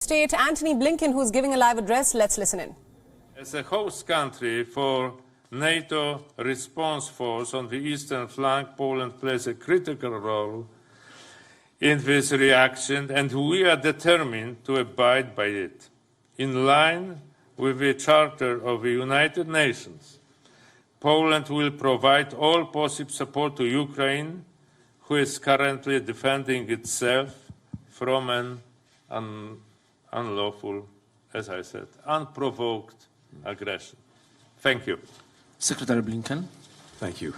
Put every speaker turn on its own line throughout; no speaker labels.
State Antony Blinken, who's giving a live address. Let's listen in.
As a host country for NATO response force on the eastern flank, Poland plays a critical role in this reaction, and we are determined to abide by it. In line with the Charter of the United Nations, Poland will provide all possible support to Ukraine, who is currently defending itself from an unlawful, as I said, unprovoked aggression. Thank you.
Secretary Blinken.
Thank you.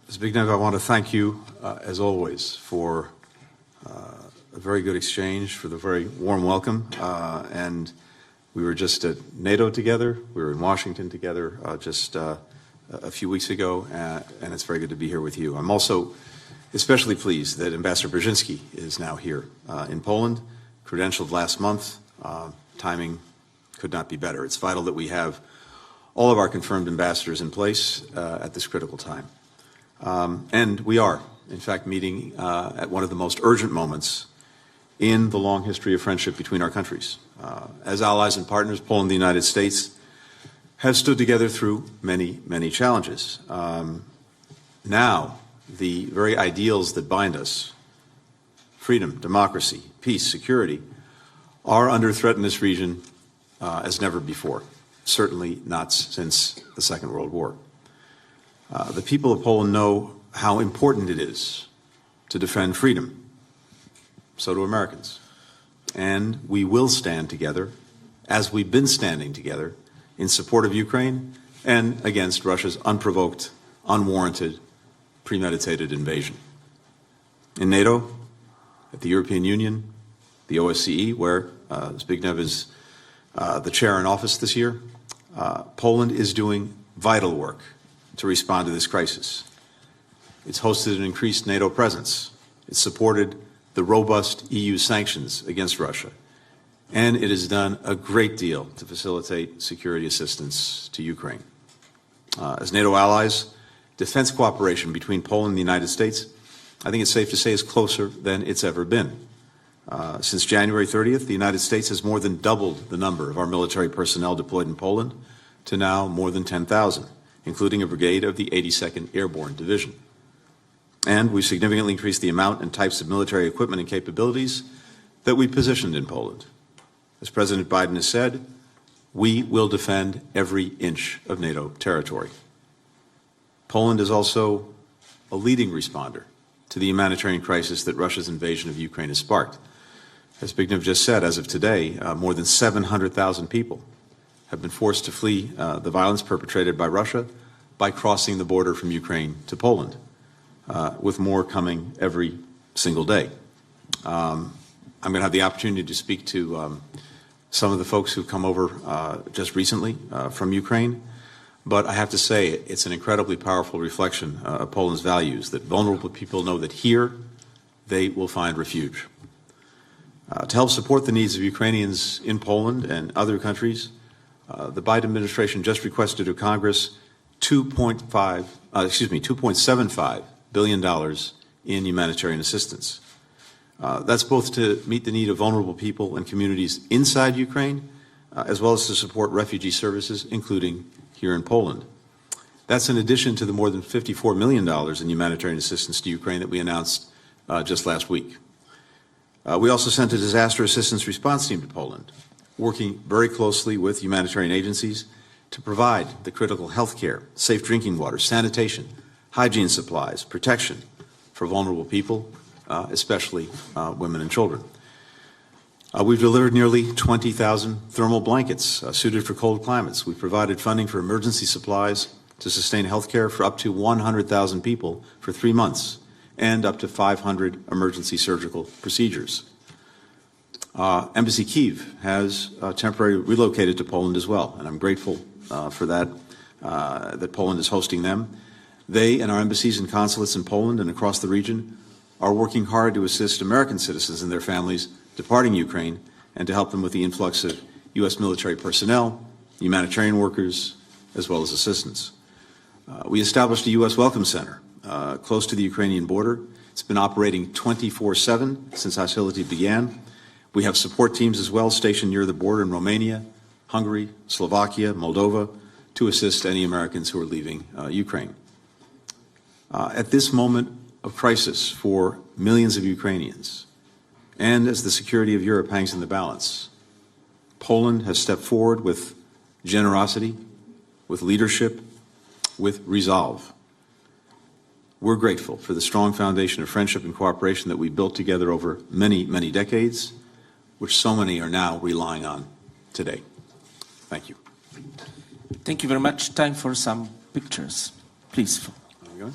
Zbigniew, I want to thank you, as always, for a very good exchange, for the very warm welcome. And we were just at NATO together. We were in Washington together just a few weeks ago, and it's very good to be here with you. I'm also especially pleased that Ambassador Brzezinski is now here in Poland, credentialed last month. Timing could not be better. It's vital that we have all of our confirmed ambassadors in place at this critical time. And we are, in fact, meeting at one of the most urgent moments in the long history of friendship between our countries. As allies and partners, Poland and the United States have stood together through many, many challenges. Now, the very ideals that bind us, freedom, democracy, peace, security, are under threat in this region as never before, certainly not since the Second World War. The people of Poland know how important it is to defend freedom. So do Americans. And we will stand together, as we've been standing together, in support of Ukraine and against Russia's unprovoked, unwarranted, premeditated invasion. In NATO, at the European Union, the OSCE, where Zbigniew is the chair in office this year, Poland is doing vital work to respond to this crisis. It's hosted an increased NATO presence. It's supported the robust EU sanctions against Russia. And it has done a great deal to facilitate security assistance to Ukraine. As NATO allies, defense cooperation between Poland and the United States, I think it's safe to say, is closer than it's ever been. Since January 30th, the United States has more than doubled the number of our military personnel deployed in Poland to now more than 10,000, including a brigade of the 82nd Airborne Division. And we've significantly increased the amount and types of military equipment and capabilities that we positioned in Poland. As President Biden has said, we will defend every inch of NATO territory. Poland is also a leading responder to the humanitarian crisis that Russia's invasion of Ukraine has sparked. As Zbigniew just said, as of today, more than 700,000 people have been forced to flee the violence perpetrated by Russia by crossing the border from Ukraine to Poland, with more coming every single day. I'm going to have the opportunity to speak to some of the folks who've come over just recently from Ukraine, but I have to say it's an incredibly powerful reflection of Poland's values, that vulnerable people know that here they will find refuge. To help support the needs of Ukrainians in Poland and other countries, the Biden administration just requested to Congress $2.75 billion in humanitarian assistance. That's both to meet the need of vulnerable people and communities inside Ukraine, as well as to support refugee services, including here in Poland. That's in addition to the more than $54 million in humanitarian assistance to Ukraine that we announced just last week. We also sent a disaster assistance response team to Poland, working very closely with humanitarian agencies to provide the critical health care, safe drinking water, sanitation, hygiene supplies, protection for vulnerable people, especially women and children. We've delivered nearly 20,000 thermal blankets suited for cold climates. We've provided funding for emergency supplies to sustain health care for up to 100,000 people for 3 months, and up to 500 emergency surgical procedures. Embassy Kyiv has temporarily relocated to Poland as well, and I'm grateful for that, that Poland is hosting them. They and our embassies and consulates in Poland and across the region are working hard to assist American citizens and their families departing Ukraine, and to help them with the influx of U.S. military personnel, humanitarian workers, as well as assistance. We established a U.S. Welcome Center close to the Ukrainian border. It's been operating 24/7 since hostility began. We have support teams as well stationed near the border in Romania, Hungary, Slovakia, Moldova, to assist any Americans who are leaving Ukraine. At this moment of crisis for millions of Ukrainians, and as the security of Europe hangs in the balance, Poland has stepped forward with generosity, with leadership, with resolve. We're grateful for the strong foundation of friendship and cooperation that we built together over many, many decades, which so many are now relying on today. Thank you.
Thank you very much. Time for some pictures, please.
There we go.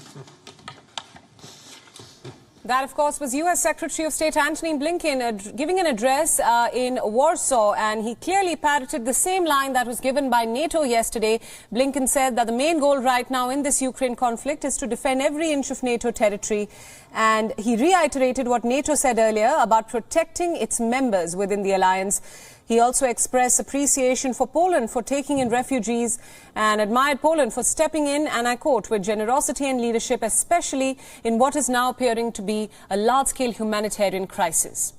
That, of course, was U.S. Secretary of State Antony Blinken giving an address in Warsaw, and he clearly parroted the same line that was given by NATO yesterday. Blinken said that the main goal right now in this Ukraine conflict is to defend every inch of NATO territory, and he reiterated what NATO said earlier about protecting its members within the alliance. He also expressed appreciation for Poland for taking in refugees and admired Poland for stepping in, and I quote, with generosity and leadership, especially in what is now appearing to be a large-scale humanitarian crisis.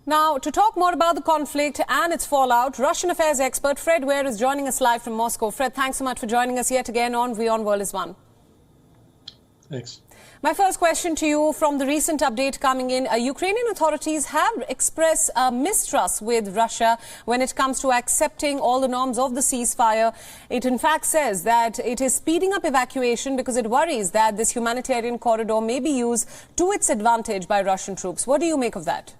Now, to talk more about the conflict and its fallout, Russian affairs expert Fred Ware is joining us live from Moscow. Fred, thanks so much for joining us yet again on WION World is One.
Thanks.
My first question to you, from the recent update coming in, Ukrainian authorities have expressed mistrust with Russia when it comes to accepting all the norms of the ceasefire. It in fact says that it is speeding up evacuation because it worries that this humanitarian corridor may be used to its advantage by Russian troops. What do you make of that?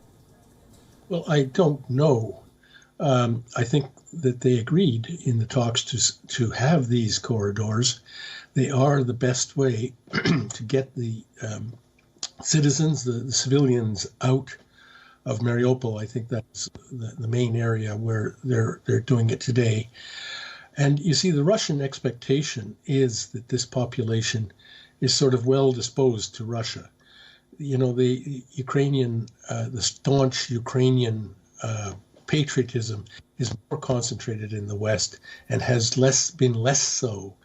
Well, I don't know. I think that they agreed in the talks to have these corridors. They are the best way to get the citizens, the civilians, out of Mariupol. I think that's the main area where they're doing it today. And you see, the Russian expectation is that this population is sort of well disposed to Russia. You know, the staunch Ukrainian patriotism is more concentrated in the West and has been less so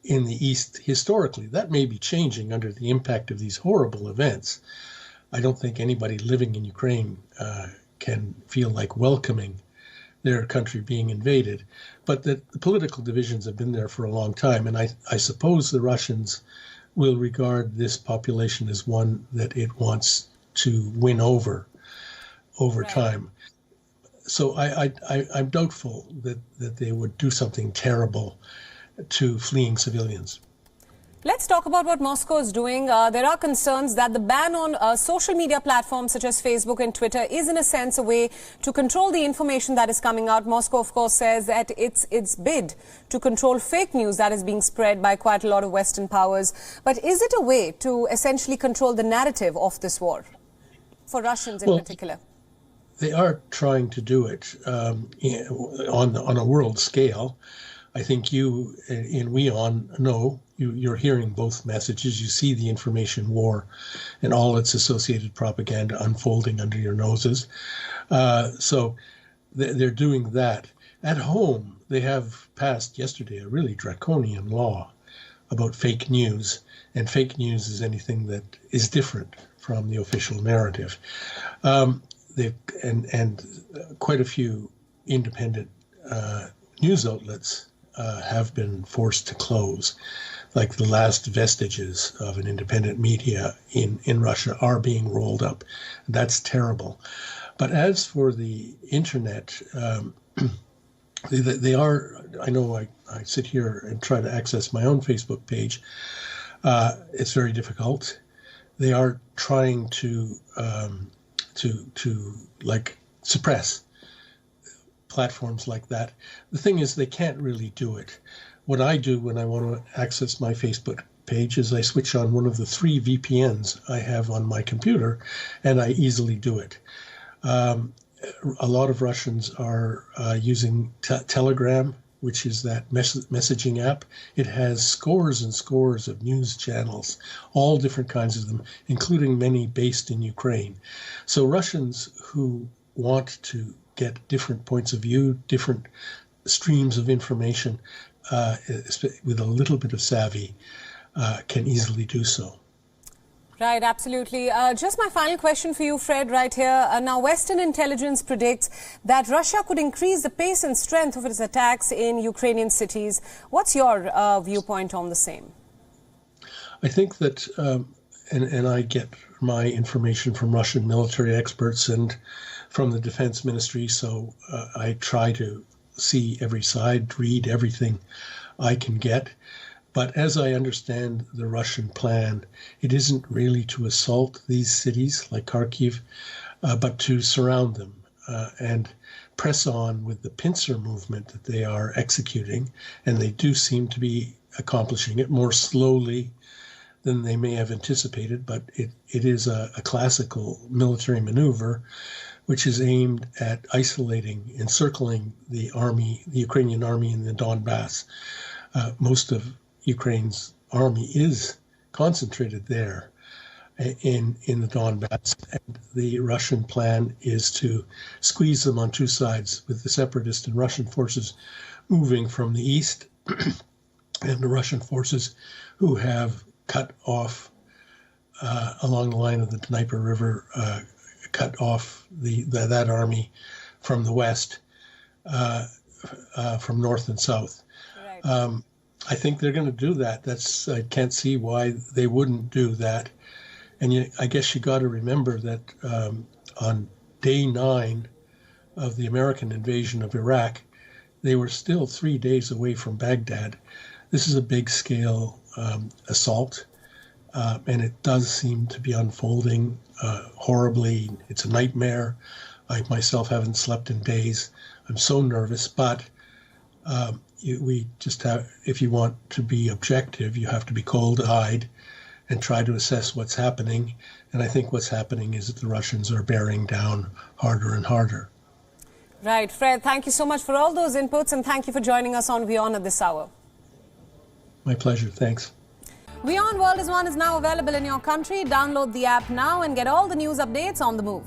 in the East historically. That may be changing under the impact of these horrible events. I don't think anybody living in Ukraine can feel like welcoming their country being invaded, but the political divisions have been there for a long time, and I suppose the Russians will regard this population as one that it wants to win over right. time. So I'm doubtful that they would do something terrible to fleeing civilians.
Let's talk about what Moscow is doing. There are concerns that the ban on social media platforms such as Facebook and Twitter is in a sense a way to control the information that is coming out. Moscow, of course, says that its bid to control fake news that is being spread by quite a lot of Western powers. But is it a way to essentially control the narrative of this war, for Russians in particular?
They are trying to do it on a world scale. I think you in WION know, you're hearing both messages. You see the information war and all its associated propaganda unfolding under your noses. So they're doing that. At home, they have passed yesterday a really draconian law about fake news. And fake news is anything that is different from the official narrative. And quite a few independent news outlets have been forced to close. Like the last vestiges of an independent media in Russia are being rolled up. That's terrible. But as for the internet, they are, I know I sit here and try to access my own Facebook page. It's very difficult. They are trying to like suppress platforms like that. The thing is, they can't really do it. What I do when I want to access my Facebook page is I switch on one of the 3 VPNs I have on my computer, and I easily do it. A lot of Russians are using Telegram, which is that messaging app. It has scores and scores of news channels, all different kinds of them, including many based in Ukraine. So Russians who want to get different points of view, different streams of information, with a little bit of savvy, can easily do so.
Right, absolutely. Just my final question for you, Fred, right here. Now, Western intelligence predicts that Russia could increase the pace and strength of its attacks in Ukrainian cities. What's your viewpoint on the same?
I think that, and I get my information from Russian military experts and from the Defense Ministry, so I try to see every side, read everything I can get. But as I understand the Russian plan, it isn't really to assault these cities like Kharkiv, but to surround them and press on with the pincer movement that they are executing. And they do seem to be accomplishing it more slowly than they may have anticipated, but it is a classical military maneuver which is aimed at isolating, encircling the army, the Ukrainian army in the Donbass. Most of Ukraine's army is concentrated there in the Donbass, and the Russian plan is to squeeze them on two sides, with the separatist and Russian forces moving from the east and the Russian forces who have cut off along the line of the Dnieper River, cut off that army from the west, from north and south. Right. I think they're going to do that. I can't see why they wouldn't do that. And I guess you got to remember that on day 9 of the American invasion of Iraq, they were still 3 days away from Baghdad. This is a big-scale assault, and it does seem to be unfolding horribly. It's a nightmare. I myself haven't slept in days. I'm so nervous, but we just have, if you want to be objective, you have to be cold-eyed and try to assess what's happening. And I think what's happening is that the Russians are bearing down harder and harder.
Right. Fred, thank you so much for all those inputs, and thank you for joining us on WION at this hour.
My pleasure. Thanks.
WION World is now available in your country. Download the app now and get all the news updates on the move.